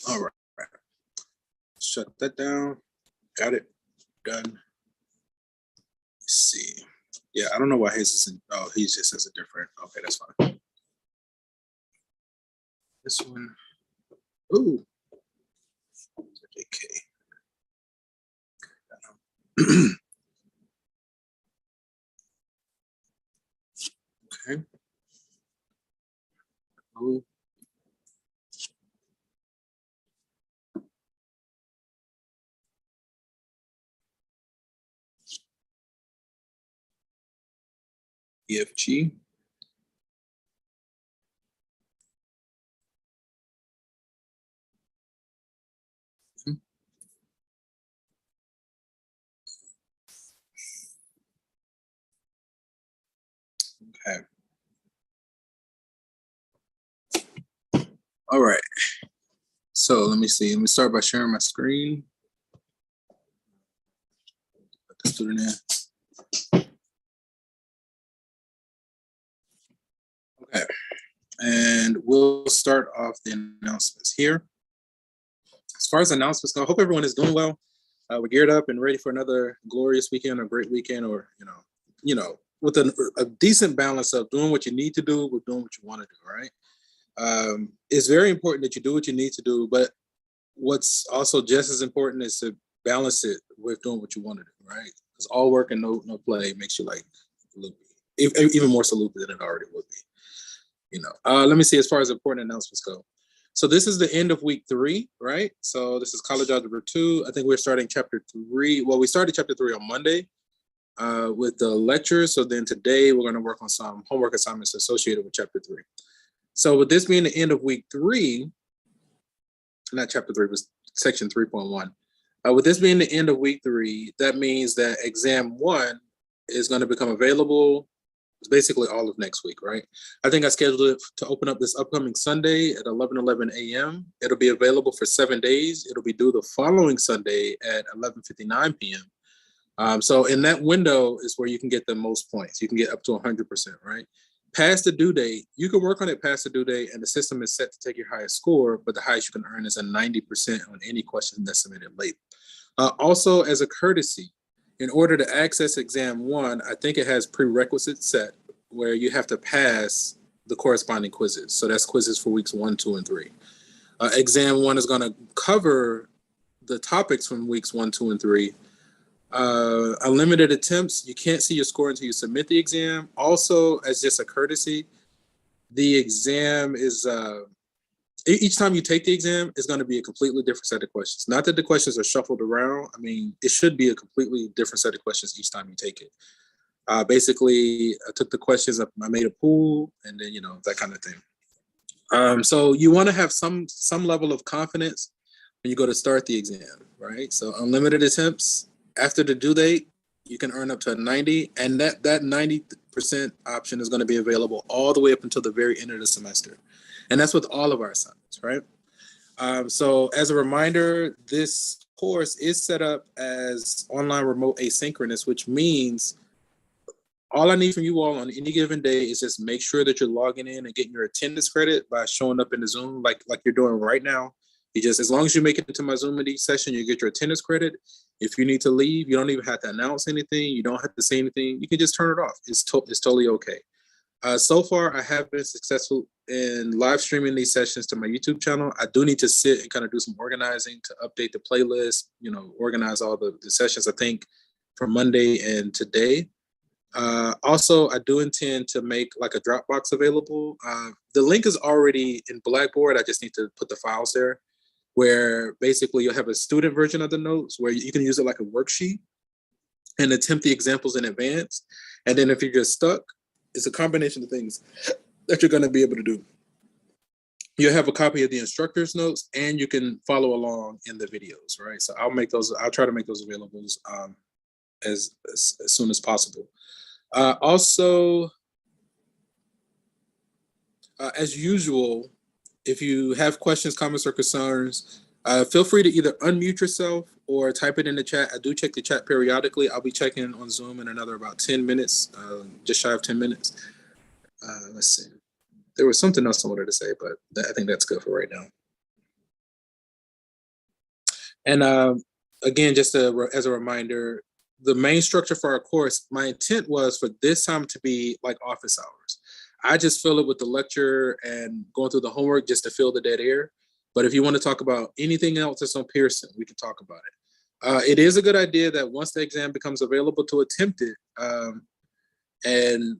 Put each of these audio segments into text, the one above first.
All right. Shut that down. Got it. Done. Let's see. Yeah, I don't know why his isn't. Oh, he just has a different. Okay, that's fine. This one. Ooh. JK. Okay. Ooh. EFG. Okay. All right. So let me see. Let me start by sharing my screen. Put the student in. Okay. And we'll start off the announcements here. As far as announcements go, I hope everyone is doing well. We're geared up and ready for another glorious weekend, or great weekend, or with a decent balance of doing what you need to do with doing what you want to do. Right? It's very important that you do what you need to do, but what's also just as important is to balance it with doing what you want to do. Right? Because all work and no play makes you like loopy, even more so loopy than it already would be. Let me see. As far as important announcements go. So this is the end of week 3, right? So this is College Algebra 2. I think we're starting chapter 3. Well, we started chapter 3 on Monday with the lectures. So then today we're going to work on some homework assignments associated with chapter 3. So with this being the end of week 3, not chapter 3, but section 3.1. With this being the end of week 3, that means that exam 1 is going to become available. It's basically all of next week, right? I think I scheduled it to open up this upcoming Sunday at 11:11 a.m. It'll be available for 7 days. It'll be due the following Sunday at 11:59 p.m. So in that window is where you can get the most points. You can get up to 100%, right? Past the due date, you can work on it past the due date, and the system is set to take your highest score, but the highest you can earn is a 90% on any question that's submitted late. Also, as a courtesy, in order to access exam 1, I think it has prerequisites set where you have to pass the corresponding quizzes. So that's quizzes for weeks 1, 2, and 3. Exam 1 is going to cover the topics from weeks 1, 2, and 3. Unlimited attempts, you can't see your score until you submit the exam. Also, as just a courtesy, the exam is each time you take the exam, it's going to be a completely different set of questions. Not that the questions are shuffled around. I mean, it should be a completely different set of questions each time you take it. Basically, I took the questions up, I made a pool, and then, that kind of thing. So you want to have some level of confidence when you go to start the exam, right? So unlimited attempts, after the due date, you can earn up to a 90, and that 90% option is going to be available all the way up until the very end of the semester. And that's with all of our assignments, right? So as a reminder, this course is set up as online remote asynchronous, which means all I need from you all on any given day is just make sure that you're logging in and getting your attendance credit by showing up in the Zoom like you're doing right now. You just, as long as you make it into my Zoom in each session, you get your attendance credit. If you need to leave, you don't even have to announce anything. You don't have to say anything. You can just turn it off. It's totally okay. So far, I have been successful in live streaming these sessions to my YouTube channel. I do need to sit and kind of do some organizing to update the playlist, organize all the sessions, I think, for Monday and today. Also, I do intend to make like a Dropbox available. The link is already in Blackboard. I just need to put the files there, where basically you'll have a student version of the notes where you can use it like a worksheet and attempt the examples in advance. And then if you're just stuck, it's a combination of things that you're going to be able to do. You'll have a copy of the instructor's notes, and you can follow along in the videos, right? So I'll try to make those available as soon as possible. Also, as usual, if you have questions, comments, or concerns, feel free to either unmute yourself or type it in the chat. I do check the chat periodically. I'll be checking on Zoom in another about 10 minutes, just shy of 10 minutes. Let's see. There was something else I wanted to say, but I think that's good for right now. And again, just as a reminder, the main structure for our course, my intent was for this time to be like office hours. I just fill it with the lecture and going through the homework just to fill the dead air. But if you want to talk about anything else that's on Pearson, we can talk about it. It is a good idea that once the exam becomes available to attempt it, and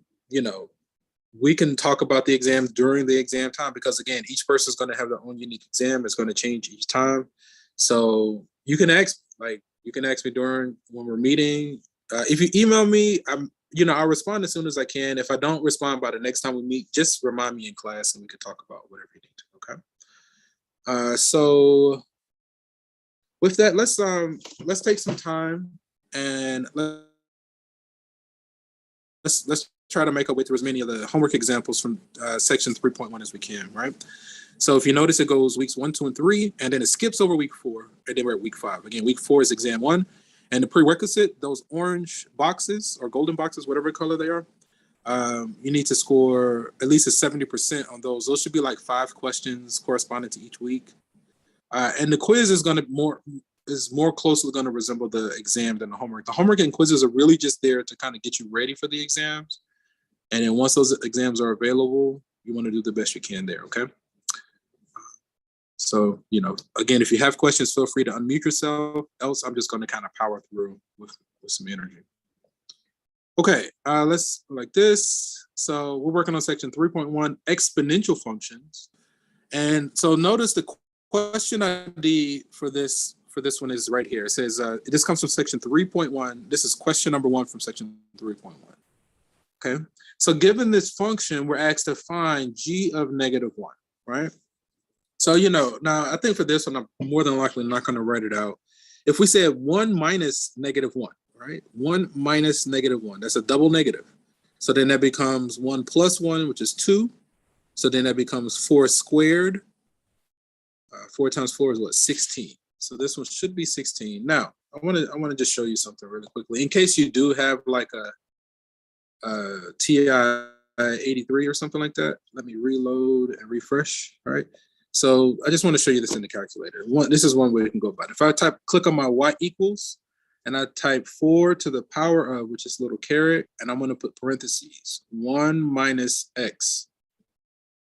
we can talk about the exam during the exam time, because again, each person is going to have their own unique exam. It's going to change each time. So you can ask me during when we're meeting. If you email me, I'll respond as soon as I can. If I don't respond by the next time we meet, just remind me in class and we can talk about whatever you need to. Okay. So with that, let's take some time and let's try to make our way through as many of the homework examples from section 3.1 as we can, right? So if you notice, it goes weeks 1, 2, and 3, and then it skips over week 4, and then we're at week 5. Again, week 4 is exam 1, and the prerequisite, those orange boxes or golden boxes, whatever color they are, you need to score at least a 70% on those. Those should be like 5 questions corresponding to each week. And the quiz is more closely going to resemble the exam than the homework. The homework and quizzes are really just there to kind of get you ready for the exams. And then once those exams are available, you want to do the best you can there, okay? So, again, if you have questions, feel free to unmute yourself. Else, I'm just going to kind of power through with some energy. Okay, let's like this. So we're working on section 3.1, exponential functions. And so notice the question ID for this one is right here. It says, this comes from section 3.1. This is question number 1 from section 3.1. Okay, so given this function, we're asked to find g of -1, right? So, now I think for this one, I'm more than likely not going to write it out. If we said 1 minus -1, right? 1 minus -1, that's a double negative. So then that becomes 1 plus 1, which is 2. So then that becomes 4 squared. 4 times 4 is what? 16. So this one should be 16. Now, I want to just show you something really quickly. In case you do have like a TI 83 or something like that. Let me reload and refresh. All right. So I just want to show you this in the calculator. This is one way you can go about it. If I click on my y equals, and I type 4 to the power of, which is little caret, and I'm going to put parentheses, 1 minus x,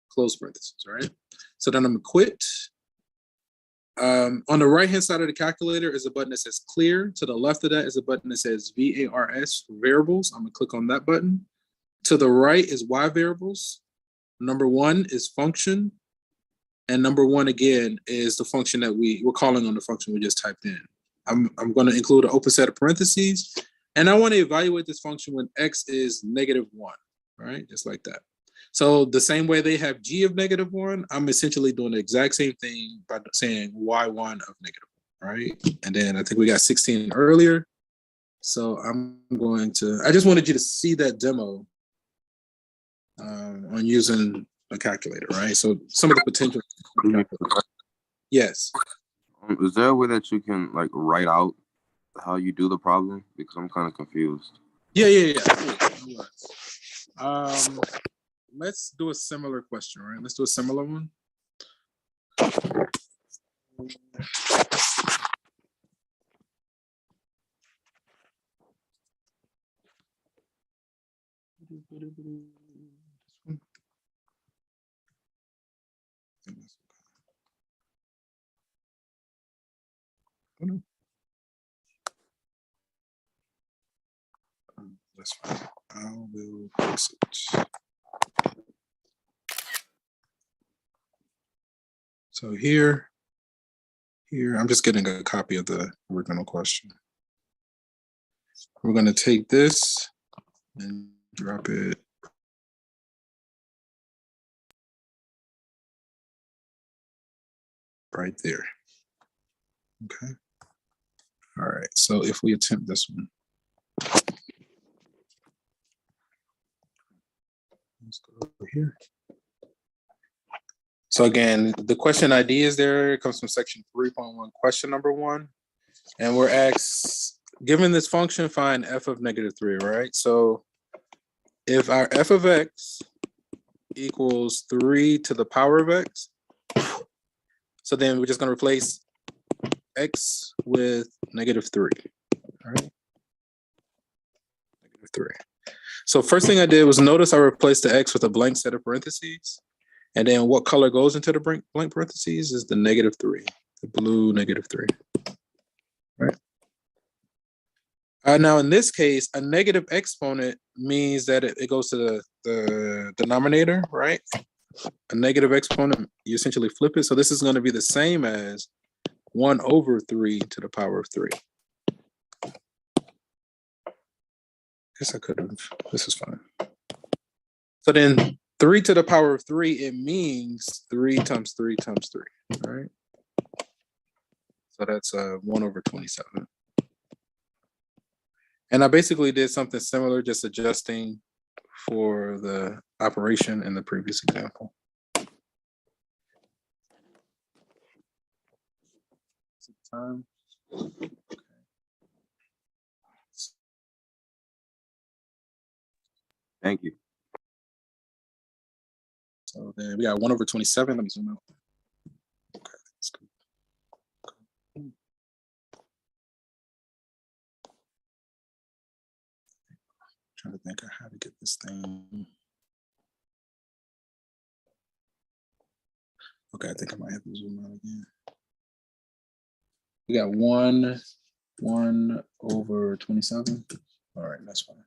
close parentheses, all right? So then I'm going to quit. On the right-hand side of the calculator is a button that says clear. To the left of that is a button that says VARS, variables. I'm going to click on that button. To the right is y variables. Number 1 is function. And number 1, again, is the function that we're calling on the function we just typed in. I'm going to include an open set of parentheses. And I want to evaluate this function when x is -1, right? Just like that. So the same way they have g of -1, I'm essentially doing the exact same thing by saying y1 of -1, right? And then I think we got 16 earlier. So I just wanted you to see that demo on using a calculator, right? So some of the potential. Yes. Is there a way that you can like write out how you do the problem? Because I'm kind of confused. Yeah. Let's do a similar question, right? Let's do a similar one. That's fine. I will fix it. So here, I'm just getting a copy of the original question. We're going to take this and drop it right there. Okay. All right. So if we attempt this one. Let's go over here. So again, the question ID is there. It comes from section 3.1, question number 1. And we're asked, given this function, find f of -3, right? So if our f of x equals 3 to the power of x, so then we're just going to replace x with -3, all right? -3. So first thing I did was notice I replaced the x with a blank set of parentheses. And then what color goes into the blank parentheses is the -3, the blue -3, right? Now in this case, a negative exponent means that it goes to the denominator, right? A negative exponent, you essentially flip it. So this is going to be the same as 1/3 to the power of 3. Guess I could have, this is fine. So then 3 to the power of 3, it means 3 times 3 times 3, all right? So that's 1/27. And I basically did something similar, just adjusting for the operation in the previous example. Time. Thank you. So then we got 1/27. Let me zoom out. Okay, that's good. Trying to think of how to get this thing. Okay, I think I might have to zoom out again. We got 1/27. All right, that's fine.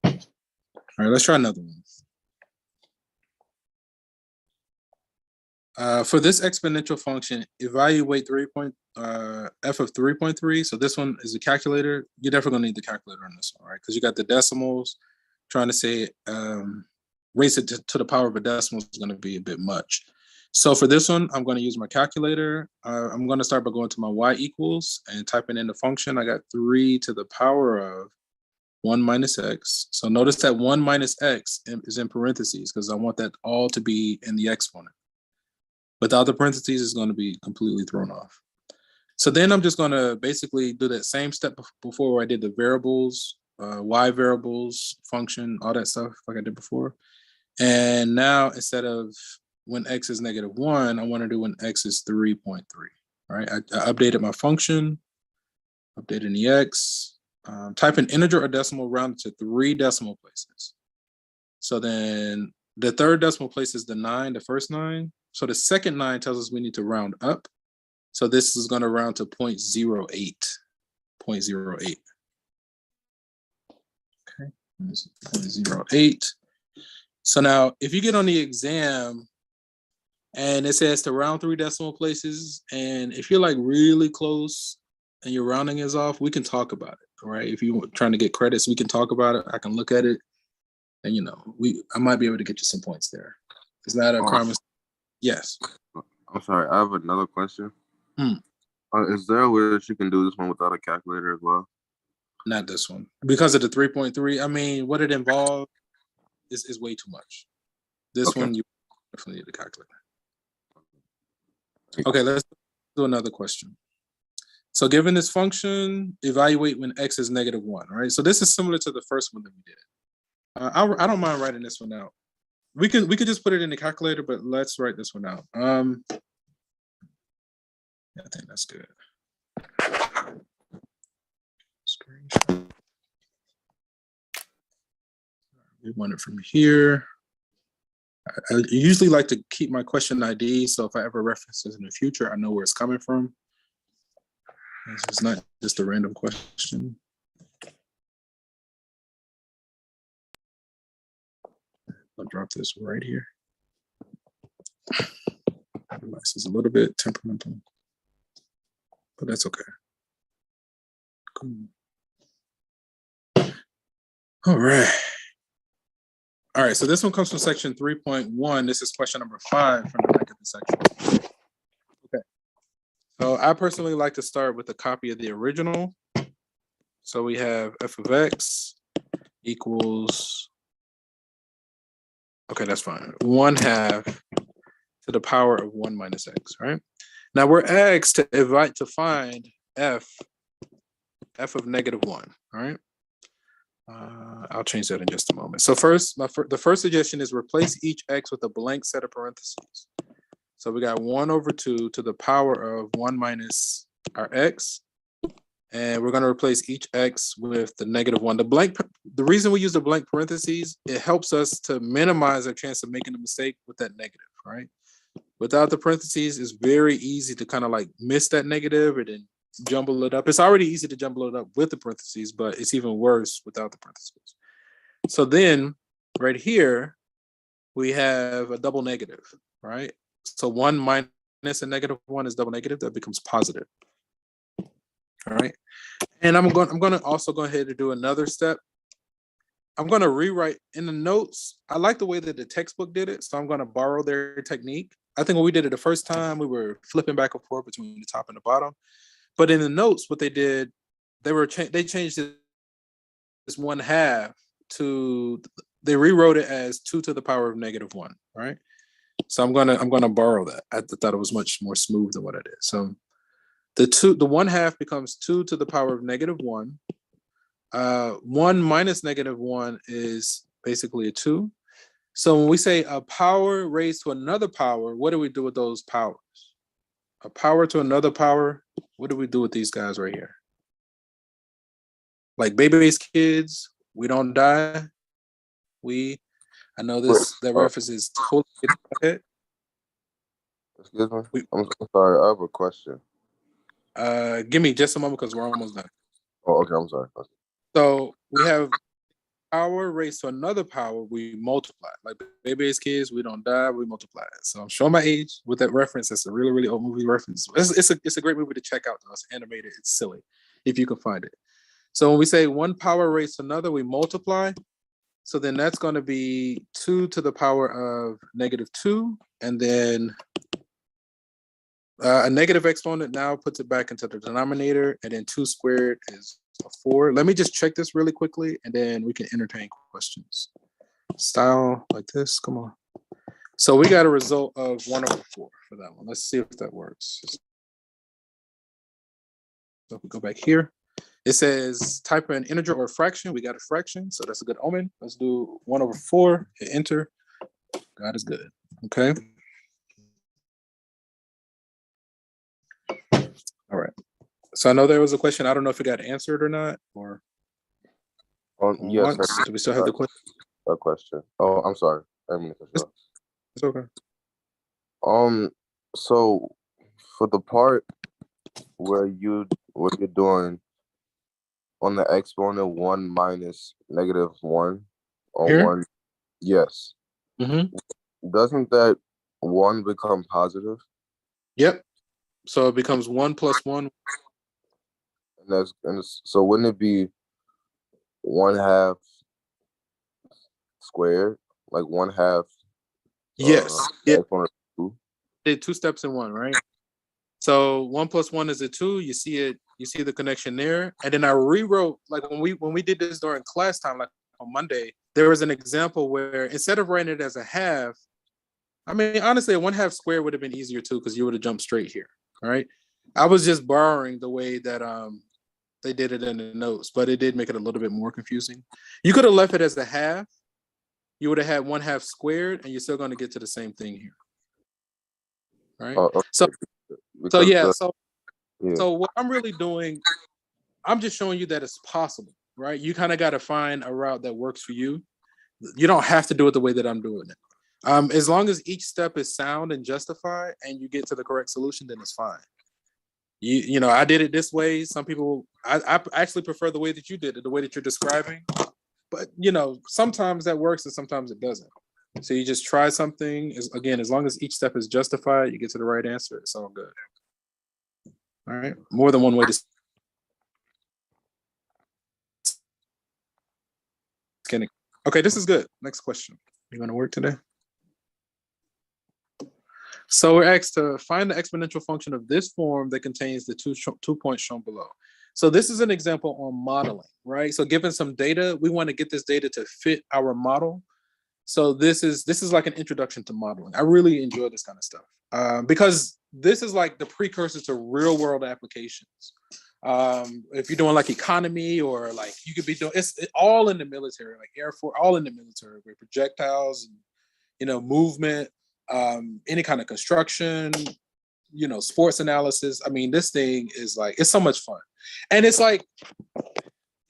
All right, let's try another one. For this exponential function, evaluate f of 3.3. So this one is a calculator. You're definitely gonna need the calculator on this one, right? Because you got the decimals. Trying to say raise it to the power of a decimal is gonna be a bit much. So for this one, I'm gonna use my calculator. I'm gonna start by going to my y equals and typing in the function. I got 3 to the power of 1 minus x. So notice that 1 minus x is in parentheses because I want that all to be in the exponent. Without the parentheses, it's going to be completely thrown off. So then I'm just going to basically do that same step before where I did the variables, y variables, function, all that stuff like I did before. And now instead of when x is -1, I want to do when x is 3.3, right? I updated my function, updated the x, type in integer or decimal rounded to 3 decimal places. So then the third decimal place is the 9, the first 9. So the second 9 tells us we need to round up. So this is going to round to 0.08. 0.08. Okay, 0.08. So now if you get on the exam and it says to round 3 decimal places, and if you're like really close and your rounding is off, we can talk about it, all right? If you're trying to get credits, we can talk about it. I can look at it and, you know, I might be able to get you some points there. It's not a promise. Yes. I'm sorry, I have another question. Is there a way that you can do this one without a calculator as well? Not this one. Because of the 3.3, I mean, what it involved is way too much. This one, you definitely need a calculator. Okay, let's do another question. So given this function, evaluate when x is -1, right? So this is similar to the first one that we did. I don't mind writing this one out. We could just put it in the calculator, but let's write this one out. Yeah, I think that's good. Screenshot. We want it from here. I usually like to keep my question ID, so if I ever reference this in the future, I know where it's coming from. This is not just a random question. I'll drop this right here. This is a little bit temperamental, but that's okay. Cool. All right. All right, so this one comes from section 3.1. This is question number 5 from the back of the section. Okay. So I personally like to start with a copy of the original. So we have f of x equals Okay, that's fine. 1/2 to the power of 1 minus x, right? Now we're asked to find f of -1, all right? I'll change that in just a moment. So first, the first suggestion is replace each x with a blank set of parentheses. So we got 1/2 to the power of 1 minus our x. And we're going to replace each x with the -1. The reason we use the blank parentheses, it helps us to minimize our chance of making a mistake with that negative, right? Without the parentheses, it's very easy to kind of like miss that negative and then jumble it up. It's already easy to jumble it up with the parentheses, but it's even worse without the parentheses. So then right here, we have a double negative, right? So 1 minus a -1 is double negative. That becomes positive. All right. And I'm going to also go ahead and do another step. I'm going to rewrite in the notes. I like the way that the textbook did it, so I'm going to borrow their technique. I think when we did it the first time, we were flipping back and forth between the top and the bottom. But in the notes, what they did, they changed this 1/2 to, they rewrote it as 2 to the power of -1, right? So I'm gonna borrow that. I thought it was much more smooth than what I did. So the 1/2 becomes 2 to the power of -1. 1 minus -1 is basically a 2. So when we say a power raised to another power, what do we do with those powers? A power to another power, what do we do with these guys right here? Like baby-based kids, we don't die. I know that reference is totally in my head. Excuse me? I'm sorry, I have a question. Give me just a moment because we're almost done. Oh, okay, I'm sorry. So we have power raised to another power, we multiply. Like baby-based kids, we don't die, we multiply. So I'm showing my age with that reference. It's a really, really old movie reference. It's a great movie to check out though. It's animated, it's silly, if you can find it. So when we say 1 power raised to another, we multiply. So then that's going to be 2 to the power of -2. And then a negative exponent now puts it back into the denominator. And then 2 squared is a 4. Let me just check this really quickly, and then we can entertain questions. Style like this, come on. So we got a result of 1/4 for that one. Let's see if that works. So if we go back here, it says type an integer or a fraction. We got a fraction, so that's a good omen. Let's do 1/4, hit enter. God is good, okay? All right. So I know there was a question. I don't know if it got answered or not, or yes. Do we still have the question? A question. Oh, I'm sorry. It's okay. So for the part where you're doing on the exponent 1 minus -1 or Here? 1, yes. Mm-hmm. Doesn't that 1 become positive? Yep. So it becomes 1 plus 1. So wouldn't it be 1/2 squared, like 1/2? Yes. Yeah. Two? Did 2 steps in 1, right? So 1 plus 1 is a 2. You see it. You see the connection there. And then I rewrote, like when we did this during class time, like on Monday, there was an example where instead of writing it as a half, I mean, honestly, a 1/2 square would have been easier too, because you would have jumped straight here. All right. I was just borrowing the way that they did it in the notes, but it did make it a little bit more confusing. You could have left it as a half. You would have had 1/2 squared, and you're still going to get to the same thing here. Right. Okay. So what I'm really doing, I'm just showing you that it's possible, right? You kind of got to find a route that works for you. You don't have to do it the way that I'm doing it. As long as each step is sound and justified and you get to the correct solution, then it's fine. You know, I did it this way. Some people, I actually prefer the way that you did it, the way that you're describing. But, you know, sometimes that works and sometimes it doesn't. So you just try something. Again, as long as each step is justified, you get to the right answer. It's all good. All right. More than one way to skin it. Okay, this is good. Next question. You going to work today? So we're asked to find the exponential function of this form that contains the two points shown below. So this is an example on modeling, right? So given some data, we want to get this data to fit our model. So this is like an introduction to modeling. I really enjoy this kind of stuff because this is like the precursor to real world applications. If you're doing like economy or like you could be doing it's all in the military, like Air Force, all in the military with projectiles and movement, any kind of construction, sports analysis. I mean, this thing is like it's so much fun, and it's like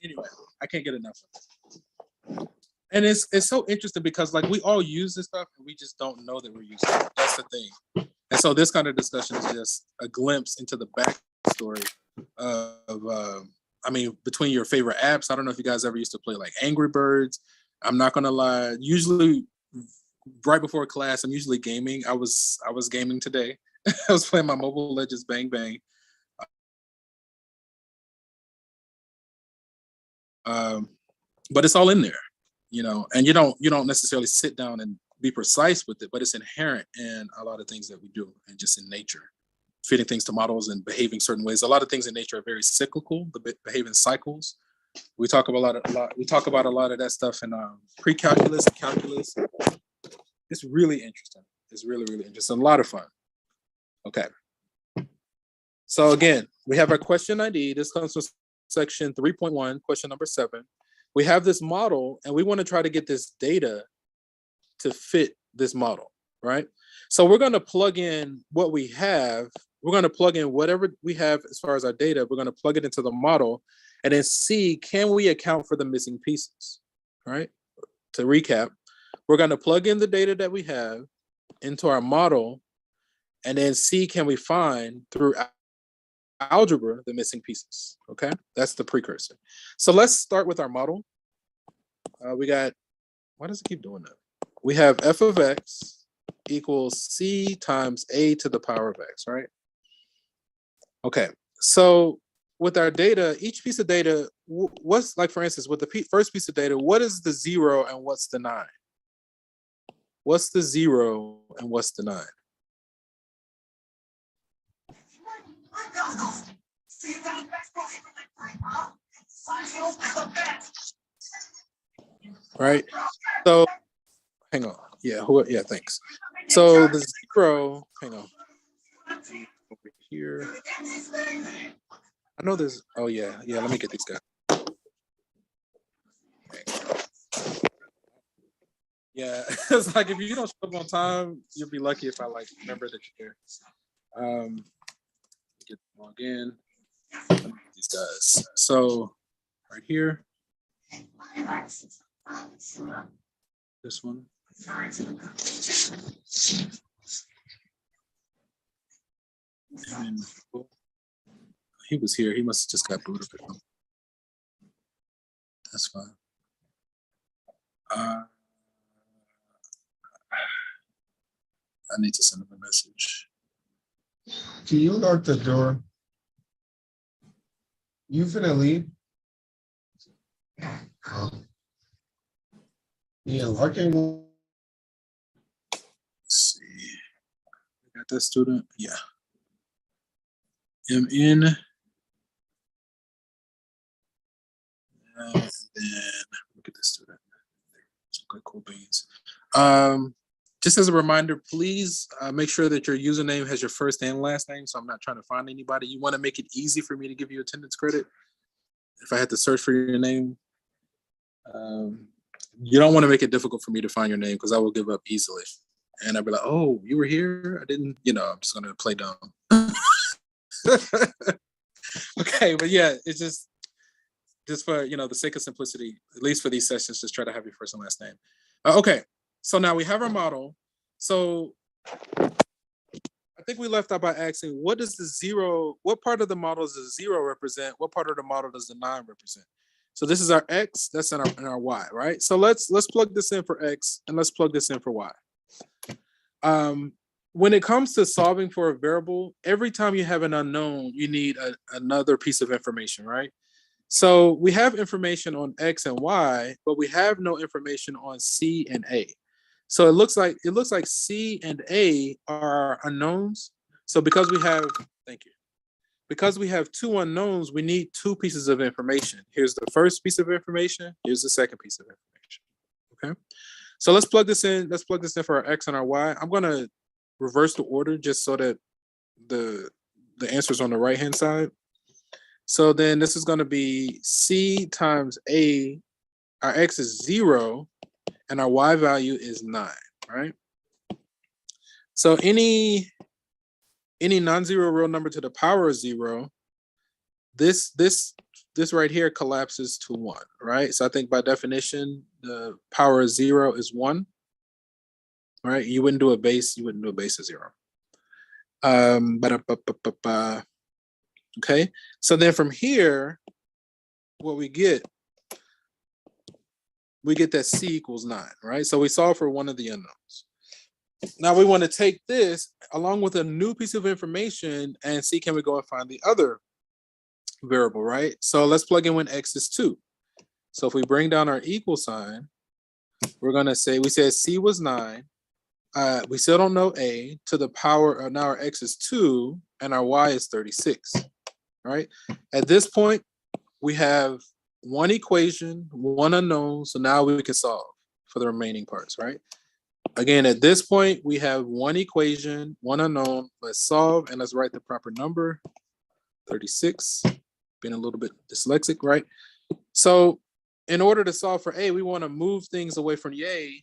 anyway, I can't get enough of it. And it's so interesting because like we all use this stuff and we just don't know that we're using it. That's the thing. And so this kind of discussion is just a glimpse into the backstory of between your favorite apps. I don't know if you guys ever used to play like Angry Birds. I'm not gonna lie. Usually right before class, I'm usually gaming. I was gaming today. I was playing my Mobile Legends Bang Bang. But it's all in there. And you don't necessarily sit down and be precise with it, but it's inherent in a lot of things that we do and just in nature, fitting things to models and behaving certain ways. A lot of things in nature are very cyclical, the behaving cycles. We talk about a lot of that stuff in pre-calculus and calculus. It's really interesting. It's really, really interesting. A lot of fun. Okay. So again, we have our question ID. This comes from section 3.1, question number 7. We have this model and we want to try to get this data to fit this model, right? So we're going to plug in what we have. We're going to plug in whatever we have as far as our data. We're going to plug it into the model and then see, can we account for the missing pieces, right? To recap, we're going to plug in the data that we have into our model and then see, can we find through algebra the missing pieces. Okay, that's the precursor. So let's start with our model. We got, why does it keep doing that? We have f of x equals c times a to the power of x, right? Okay, so with our data, each piece of data, what's like, for instance, with the first piece of data, what is the 0 and what's the 9? What's the 0 and what's the 9? Right. So, hang on. Yeah. Yeah. Thanks. So the 0. Hang on. Over here. I know there's. Oh yeah. Yeah. Let me get these guys. Yeah. It's like if you don't show up on time, you'll be lucky if I like remember that you're here. Get log in. These guys. So right here. This one. And he was here. He must have just got booted. That's fine. I need to send him a message. Can you lock the door? You finna leave? Yeah, locking. Let's see. Got that student? Yeah. I'm in. And then look at this student. Okay, cool beans. Just as a reminder, please make sure that your username has your first and last name. So I'm not trying to find anybody. You want to make it easy for me to give you attendance credit. If I had to search for your name, you don't want to make it difficult for me to find your name because I will give up easily. And I'll be like, oh, you were here? I didn't, I'm just going to play dumb. Okay, but yeah, it's just for, the sake of simplicity, at least for these sessions, just try to have your first and last name. Okay, so now we have our model. So I think we left out by asking, what does the 0, what part of the model does the 0 represent? What part of the model does the 9 represent? So this is our X, that's in our Y, right? So let's plug this in for X and let's plug this in for Y. When it comes to solving for a variable, every time you have an unknown, you need another piece of information, right? So we have information on X and Y, but we have no information on C and A. So it looks like C and A are unknowns. So because we have, thank you. Because we have 2 unknowns, we need 2 pieces of information. Here's the first piece of information. Here's the second piece of information. Okay. So let's plug this in. Let's plug this in for our X and our Y. I'm going to reverse the order just so that the answer is on the right-hand side. So then this is going to be C times A. Our X is 0 and our Y value is 9, right? So any non-zero real number to the power of 0, this right here collapses to 1, right? So I think by definition, the power of 0 is 1, right? You wouldn't do a base of 0. Okay, so then from here, what we get that C equals 9, right? So we solve for one of the unknowns. Now we want to take this along with a new piece of information and see, can we go and find the other variable, right? So let's plug in when X is 2. So if we bring down our equal sign, we're going to say, we said C was 9. We still don't know A to the power of, now our X is 2 and our Y is 36, right? At this point, we have one equation, one unknown. So now we can solve for the remaining parts, right? Again, at this point, we have one equation, one unknown. Let's solve and let's write the proper number, 36. Being a little bit dyslexic, right? So in order to solve for A, we want to move things away from the A.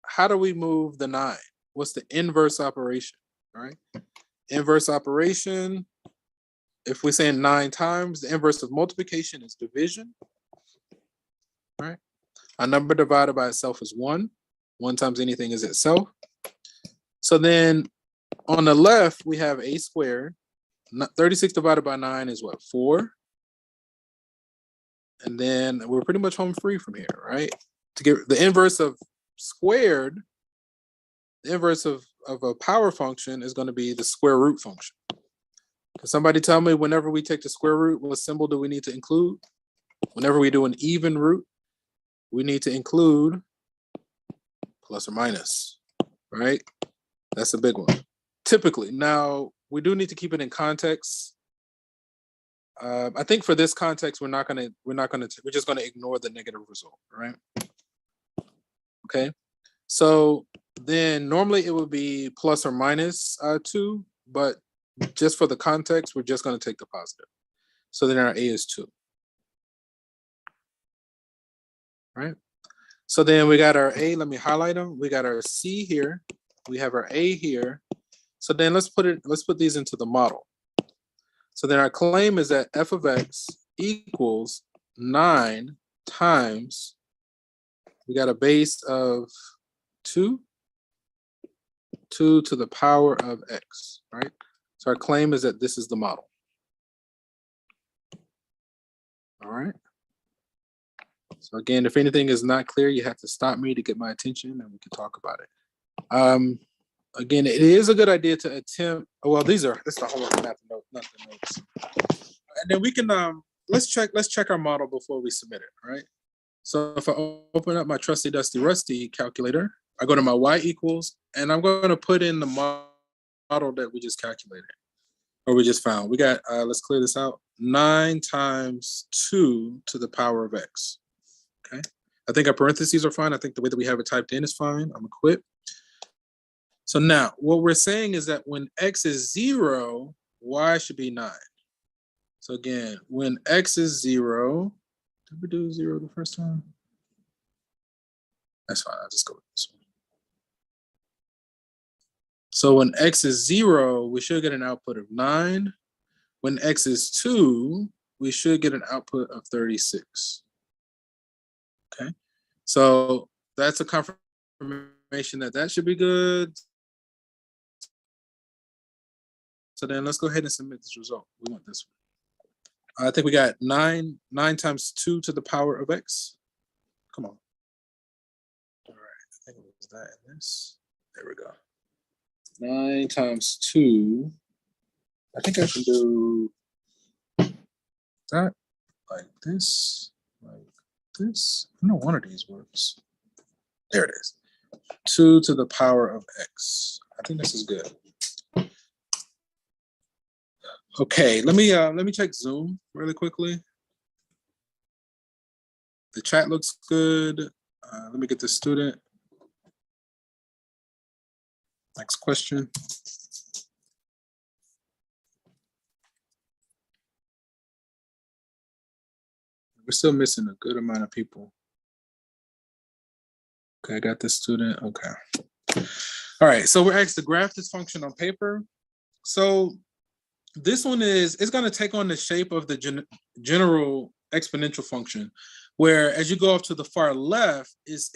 How do we move the 9? What's the inverse operation, all right? Inverse operation, if we say 9 times, the inverse of multiplication is division, right? A number divided by itself is 1. 1 times anything is itself. So then on the left, we have A squared. 36 divided by 9 is what, 4? And then we're pretty much home free from here, right? To get the inverse of squared, the inverse of a power function is going to be the square root function. Can somebody tell me, whenever we take the square root, what symbol do we need to include? Whenever we do an even root, we need to include plus or minus, right? That's a big one. Typically. Now, we do need to keep it in context. I think for this context, we're just gonna ignore the negative result, right? Okay. So then normally it would be plus or minus 2, but just for the context, we're just gonna take the positive. So then our A is 2. Right? So then we got our A, let me highlight them. We got our C here, we have our A here. So then let's put these into the model. So then our claim is that f of x equals 9 times, we got a base of 2 to the power of x, right? So our claim is that this is the model. All right. So again, if anything is not clear, you have to stop me to get my attention and we can talk about it. Again, it is a good idea to attempt, well, this is the homework, not the notes. And then we can, let's check our model before we submit it, all right? So if I open up my trusty dusty rusty calculator, I go to my y equals, and I'm going to put in the model that we just calculated, or we just found. We got, let's clear this out, 9 times 2 to the power of x, okay? I think our parentheses are fine. I think the way that we have it typed in is fine. I'm gonna quit. So now what we're saying is that when x is 0, y should be 9. So again, when x is 0, did we do 0 the first time? That's fine, I'll just go with this one. So when x is 0, we should get an output of 9. When x is 2, we should get an output of 36. Okay, so that's a confirmation that should be good. So then let's go ahead and submit this result. We want this one. I think we got 9 times 2 to the power of x. Come on. All right, I think it was that and this. There we go. 9 times 2. I think I can do that like this, like this. I know one of these works. There it is. 2 to the power of x. I think this is good. Okay, let me check Zoom really quickly. The chat looks good. Let me get the student. Next question. We're still missing a good amount of people. Okay, I got this student. Okay. All right, so we're asked to graph this function on paper. So this one it's going to take on the shape of the general exponential function, where as you go off to the far left is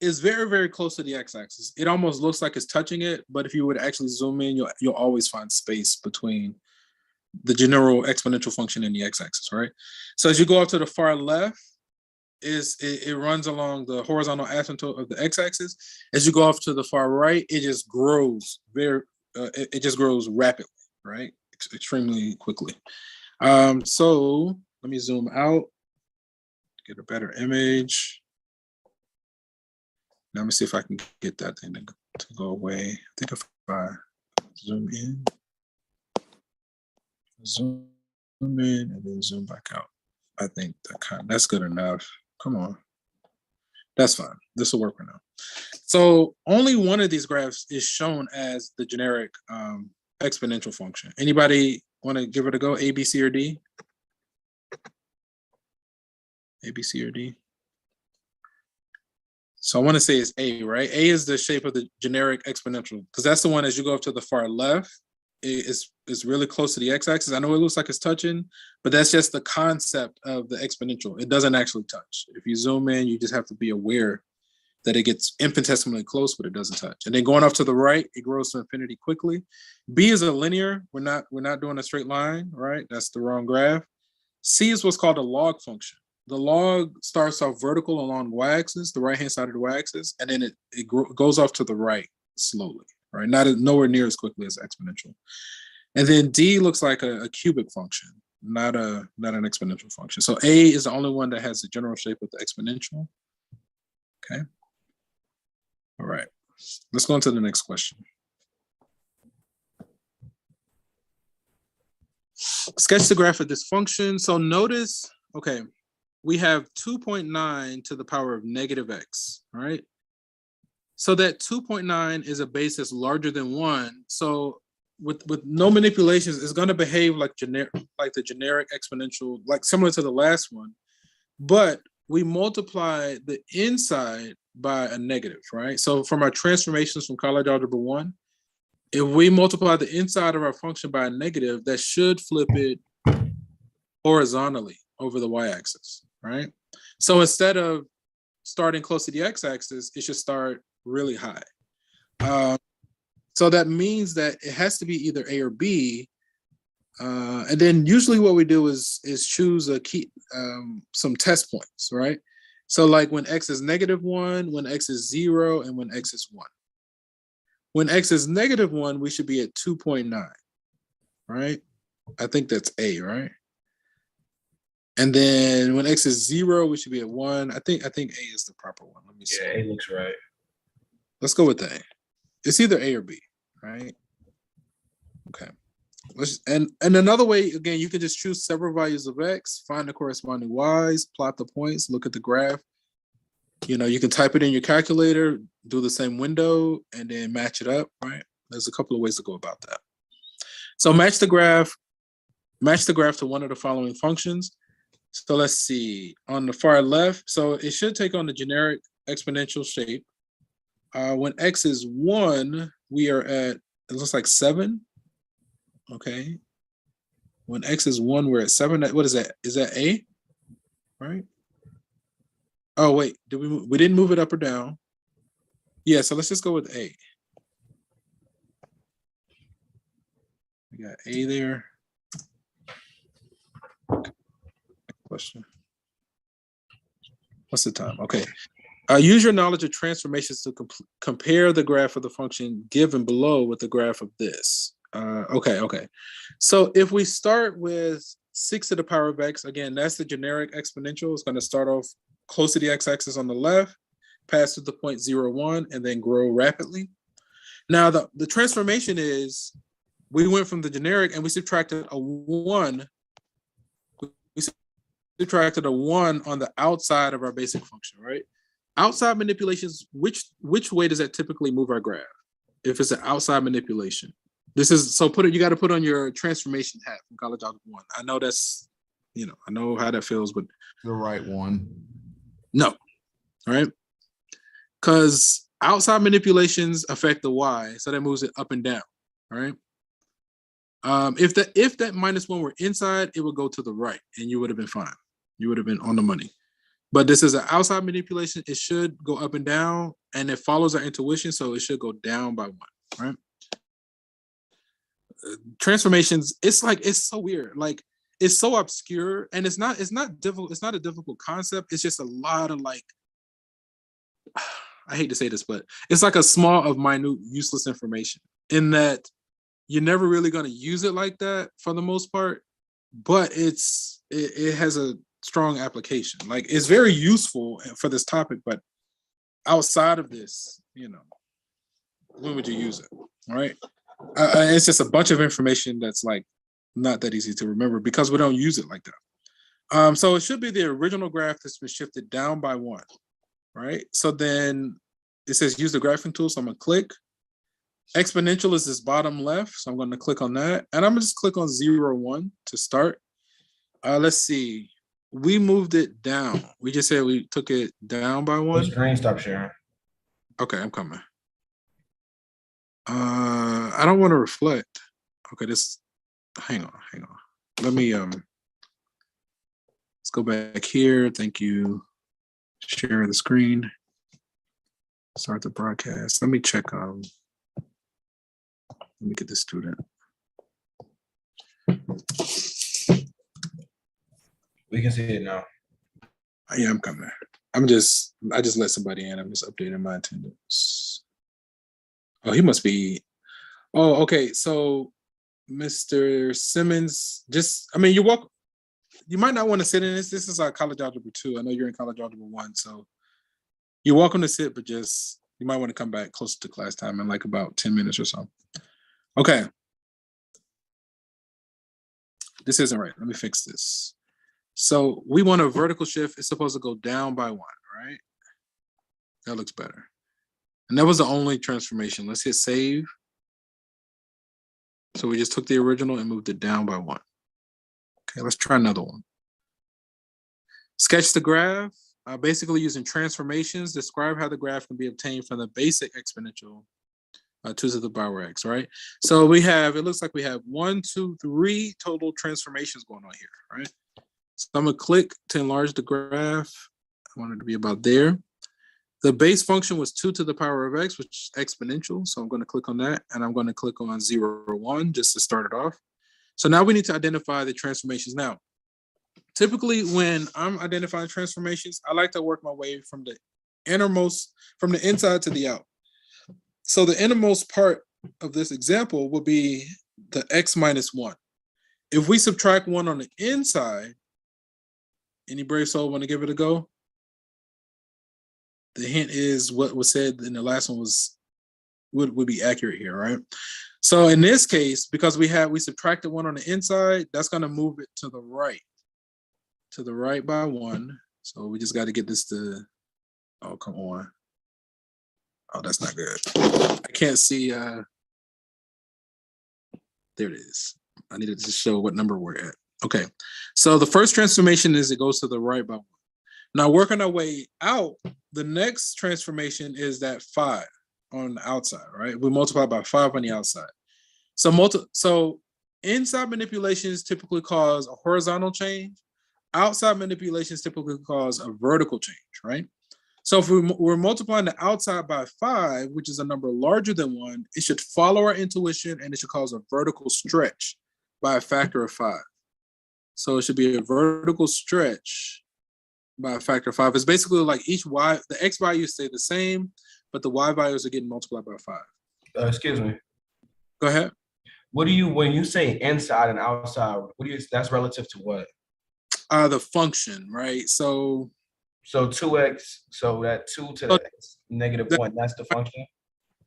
very, very close to the x-axis. It almost looks like it's touching it, but if you would actually zoom in, you'll always find space between the general exponential function and the x-axis, right? So as you go off to the far left, it runs along the horizontal asymptote of the x-axis. As you go off to the far right, it just grows it just grows rapidly, right? Extremely quickly. So let me zoom out, get a better image. Now let me see if I can get that thing to go away. I think if I zoom in, and then zoom back out, I think that's good enough. Come on, that's fine. This will work right now. So only one of these graphs is shown as the generic exponential function. Anybody want to give it a go? A, B, C, or D? A, B, C, or D? So I want to say it's A, right? A is the shape of the generic exponential, because that's the one as you go up to the far left, it's really close to the x-axis. I know it looks like it's touching, but that's just the concept of the exponential. It doesn't actually touch. If you zoom in, you just have to be aware that it gets infinitesimally close, but it doesn't touch. And then going off to the right, it grows to infinity quickly. B is a linear. We're not doing a straight line, right? That's the wrong graph. C is what's called a log function. The log starts off vertical along the y-axis, the right-hand side of the y-axis, and then it goes off to the right slowly, right? Nowhere near as quickly as exponential. And then D looks like a cubic function, not an exponential function. So A is the only one that has the general shape of the exponential. Okay. All right. Let's go on to the next question. Sketch the graph of this function. So notice, okay, we have 2.9 to the power of negative x, all right? So that 2.9 is a base that's larger than 1. So with no manipulations, it's going to behave like the generic exponential, like similar to the last one. But we multiply the inside by a negative, right? So from our transformations from College Algebra 1, if we multiply the inside of our function by a negative, that should flip it horizontally over the y-axis, right? So instead of starting close to the x-axis, it should start really high. So that means that it has to be either A or B. And then usually what we do is choose a key, some test points, right? So like when x is -1, when x is 0, and when x is 1. When x is -1, we should be at 2.9, right? I think that's A, right? And then when x is 0, we should be at 1. I think A is the proper one. Let me see. Yeah, A looks right. Let's go with A. It's either A or B, right? Okay. And another way, again, you can just choose several values of x, find the corresponding y's, plot the points, look at the graph. You know, you can type it in your calculator, do the same window, and then match it up, right? There's a couple of ways to go about that. So match the graph to one of the following functions. So let's see, on the far left, so it should take on the generic exponential shape. When x is 1, we are at, it looks like 7. Okay. When x is 1, we're at 7. What is that? Is that A? Right? Oh, wait. We didn't move it up or down. Yeah, so let's just go with A. We got A there. Question. What's the time? Okay. Use your knowledge of transformations to compare the graph of the function given below with the graph of this. Okay. So if we start with 6 to the power of x, again, that's the generic exponential. It's going to start off close to the x-axis on the left, pass through the point 0, 1, and then grow rapidly. Now, the transformation is we went from the generic and we subtracted a 1. We subtracted a 1 on the outside of our basic function, right? Outside manipulations, which way does that typically move our graph? if it's an outside manipulation. This is so you got to put on your transformation hat from College Algebra 1. I know that's, I know how that feels, but The right one. no, right? Because outside manipulations affect the y, so that moves it up and down, right? If that -1 were inside, it would go to the right, and you would have been fine. You would have been on the money. But this is an outside manipulation. It should go up and down, and it follows our intuition, so it should go down by 1, right? Transformations, it's so weird. Like, it's so obscure, and it's not difficult. It's not a difficult concept. It's just a lot of I hate to say this, but it's like a small of minute useless information in that you're never really going to use it like that for the most part, but it has a strong application. Like, it's very useful for this topic, but outside of this, when would you use it? All right. It's just a bunch of information that's like not that easy to remember because we don't use it like that. So it should be the original graph that's been shifted down by 1, right? So then it says use the graphing tool. So I'm gonna click. Exponential is this bottom left. So I'm gonna click on that. And I'm gonna just click on 0, 1 to start. Let's see. We moved it down. We just said we took it down by 1. The screen stop sharing. Okay, I'm coming. I don't want to reflect. Okay, hang on. Let me let's go back here. Thank you. Share the screen. Start the broadcast. Let me check. Let me get the student. We can see it now. Yeah, I'm coming. I just let somebody in. I'm just updating my attendance. Oh, he must be. Oh, okay. So, Mr. Simmons, you're welcome. You might not want to sit in this. This is our College Algebra 2. I know you're in College Algebra 1, so you're welcome to sit, but you might want to come back closer to class time in like about 10 minutes or so. Okay. This isn't right. Let me fix this. So we want a vertical shift. It's supposed to go down by 1, right? That looks better. And that was the only transformation. Let's hit save. So we just took the original and moved it down by 1. Okay, let's try another one. Sketch the graph. Basically using transformations, describe how the graph can be obtained from the basic exponential 2 to the power x, right? So it looks like we have 1, 2, 3 total transformations going on here, right? So I'm gonna click to enlarge the graph. I want it to be about there. The base function was 2 to the power of x, which is exponential. So I'm gonna click on that, and I'm gonna click on 0, 1 just to start it off. So now we need to identify the transformations. Now, typically when I'm identifying transformations, I like to work my way from the inside to the out. So the innermost part of this example will be the x minus 1. If we subtract 1 on the inside, any brave soul want to give it a go? The hint is what was said in the last one would be accurate here, right? So in this case, because we subtracted 1 on the inside, that's going to move it to the right by 1. So we just got to get this to, oh, come on. Oh, that's not good. I can't see. There it is. I needed to show what number we're at. Okay. So the first transformation is it goes to the right by 1. Now working our way out, the next transformation is that 5 on the outside, right? We multiply by 5 on the outside. So inside manipulations typically cause a horizontal change. Outside manipulations typically cause a vertical change, right? So if we're multiplying the outside by 5, which is a number larger than 1, it should follow our intuition and it should cause a vertical stretch by a factor of 5. So it should be a vertical stretch by a factor of 5. It's basically like the x values stay the same, but the y values are getting multiplied by 5. Excuse me. Go ahead. When you say inside and outside, that's relative to what? The function, right? So 2x, so that 2 to the negative 1, that's the function?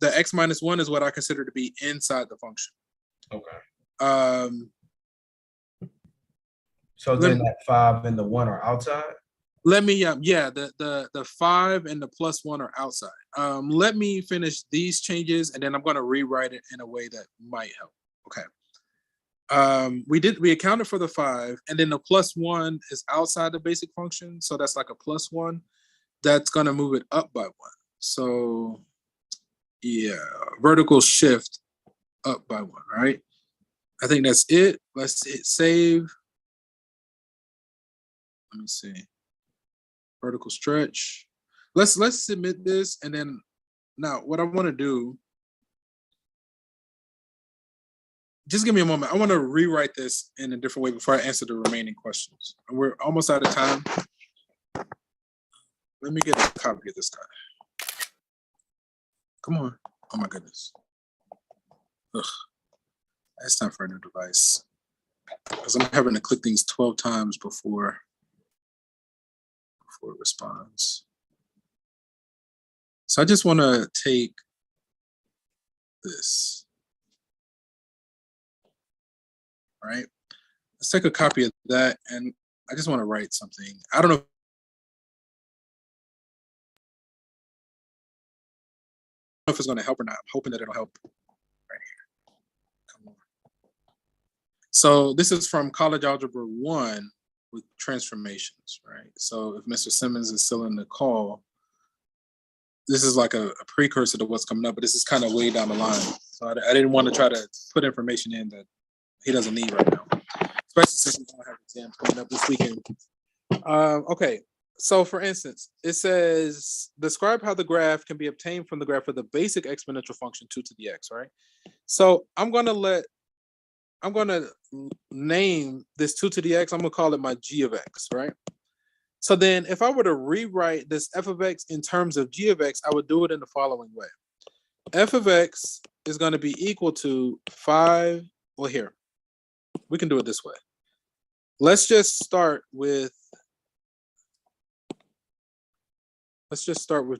The x minus 1 is what I consider to be inside the function. Okay. So then that 5 and the 1 are outside? Let me, the 5 and the +1 are outside. Let me finish these changes and then I'm going to rewrite it in a way that might help. Okay. We accounted for the 5 and then the +1 is outside the basic function. So that's like a +1. That's going to move it up by 1. So yeah, vertical shift up by 1, right? I think that's it. Let's hit save. Let me see. Vertical stretch. Let's submit this and then now what I want to do, just give me a moment. I want to rewrite this in a different way before I answer the remaining questions. We're almost out of time. Let me get a copy of this guy. Come on. Oh my goodness. Ugh. It's time for a new device. Because I'm having to click things 12 times before it responds. So I just want to take this. All right. Let's take a copy of that. And I just want to write something. I don't know if it's going to help or not. I'm hoping that it'll help right here. Come on. So this is from College Algebra 1 with transformations, right? So if Mr. Simmons is still in the call, this is like a precursor to what's coming up, but this is kind of way down the line. So I didn't want to try to put information in that he doesn't need right now, especially since we don't have exams coming up this weekend. Okay, so for instance, it says, describe how the graph can be obtained from the graph of the basic exponential function 2 to the x, right? So I'm gonna name this 2 to the x, I'm gonna call it my g of x, right? So then if I were to rewrite this f of x in terms of g of x, I would do it in the following way. F of x is gonna be equal to 5, well here, we can do it this way. Let's just start with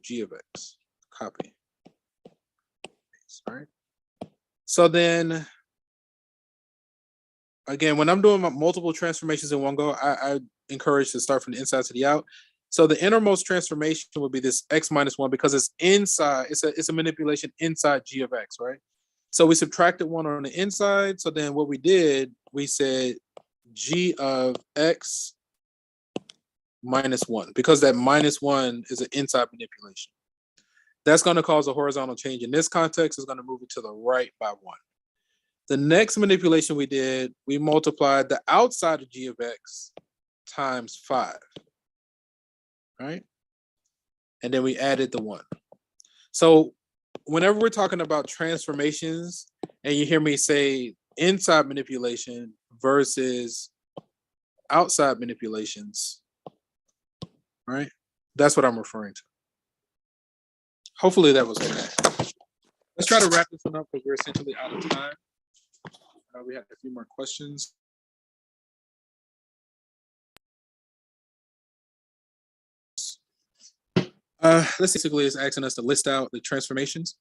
g of x, copy, all right? So then, again, when I'm doing my multiple transformations in one go, I encourage to start from the inside to the out. So the innermost transformation would be this x minus 1 because it's inside, it's a manipulation inside g of x, right? So we subtracted 1 on the inside. So then what we did, we said g of x minus 1, because that minus 1 is an inside manipulation. That's going to cause a horizontal change. In this context, it's going to move it to the right by 1. The next manipulation we did, we multiplied the outside of g of x times 5, right? And then we added the 1. So whenever we're talking about transformations and you hear me say inside manipulation versus outside manipulations, right? That's what I'm referring to. Hopefully that was okay. Let's try to wrap this one up because we're essentially out of time. We had a few more questions. This basically is asking us to list out the transformations.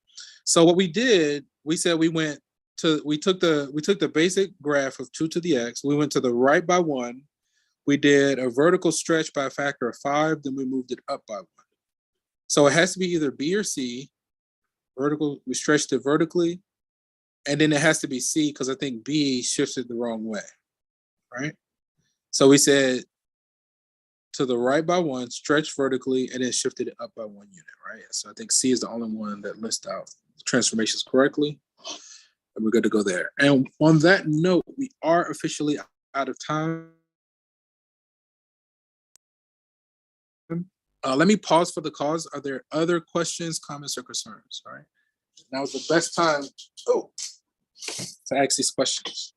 So what we did, we said we took the basic graph of 2 to the x, we went to the right by 1, we did a vertical stretch by a factor of 5, then we moved it up by 1. So it has to be either B or C. Vertical, we stretched it vertically, and then it has to be C because I think B shifted the wrong way, right? So we said to the right by 1, stretch vertically, and then shifted it up by 1 unit, right? So I think C is the only one that lists out transformations correctly, and we're good to go there. And on that note, we are officially out of time. Let me pause for the cause. Are there other questions, comments, or concerns? All right. Now is the best time to ask these questions.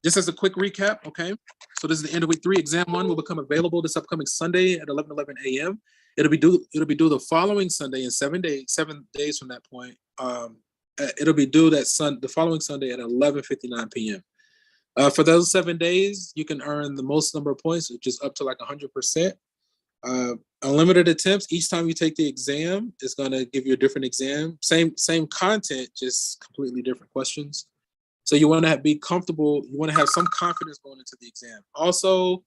Just as a quick recap, okay? So this is the end of week 3. Exam 1 will become available this upcoming Sunday at 11:11 a.m. It'll be due the following Sunday in 7 days from that point. It'll be due the following Sunday at 11:59 p.m. For those 7 days, you can earn the most number of points, which is up to like 100%. Unlimited attempts. Each time you take the exam, it's going to give you a different exam. Same content, just completely different questions. So you want to be comfortable. You want to have some confidence going into the exam. Also,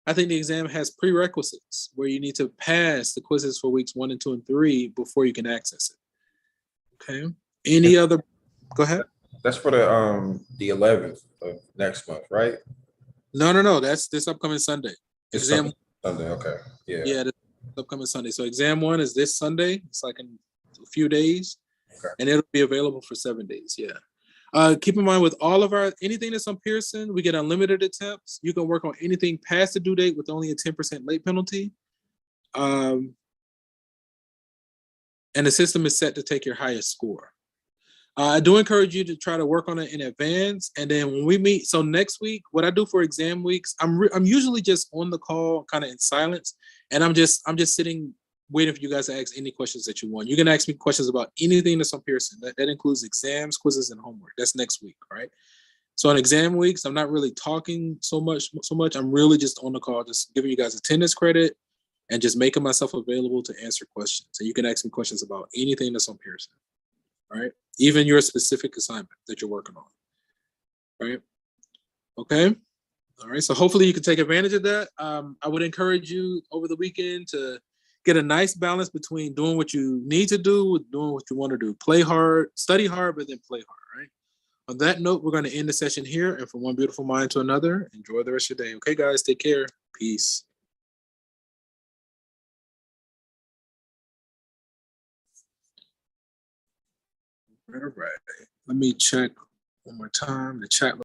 I think the exam has prerequisites where you need to pass the quizzes for weeks 1 and 2 and 3 before you can access it. Okay. Any other? Go ahead. That's for the 11th of next month, right? No. That's this upcoming Sunday. It's Exam. Sunday. Okay. Yeah. Yeah, this upcoming Sunday. So exam 1 is this Sunday. It's like in a few days, Okay. and it'll be available for 7 days. Yeah. Keep in mind with all of anything that's on Pearson, we get unlimited attempts. You can work on anything past the due date with only a 10% late penalty. And the system is set to take your highest score. I do encourage you to try to work on it in advance. And then when we meet, so next week, what I do for exam weeks, I'm usually just on the call, kind of in silence, and I'm just sitting waiting for you guys to ask any questions that you want. You can ask me questions about anything that's on Pearson. That includes exams, quizzes, and homework. That's next week, right? So on exam weeks, I'm not really talking so much. I'm really just on the call, just giving you guys attendance credit and just making myself available to answer questions. So you can ask me questions about anything that's on Pearson, right? Even your specific assignment that you're working on, right? Okay. All right. So hopefully you can take advantage of that. I would encourage you over the weekend to get a nice balance between doing what you need to do with doing what you want to do. Play hard, study hard, but then play hard, right? On that note, we're going to end the session here. And from one beautiful mind to another, enjoy the rest of your day. Okay, guys, take care. Peace. All right. Let me check one more time the chat.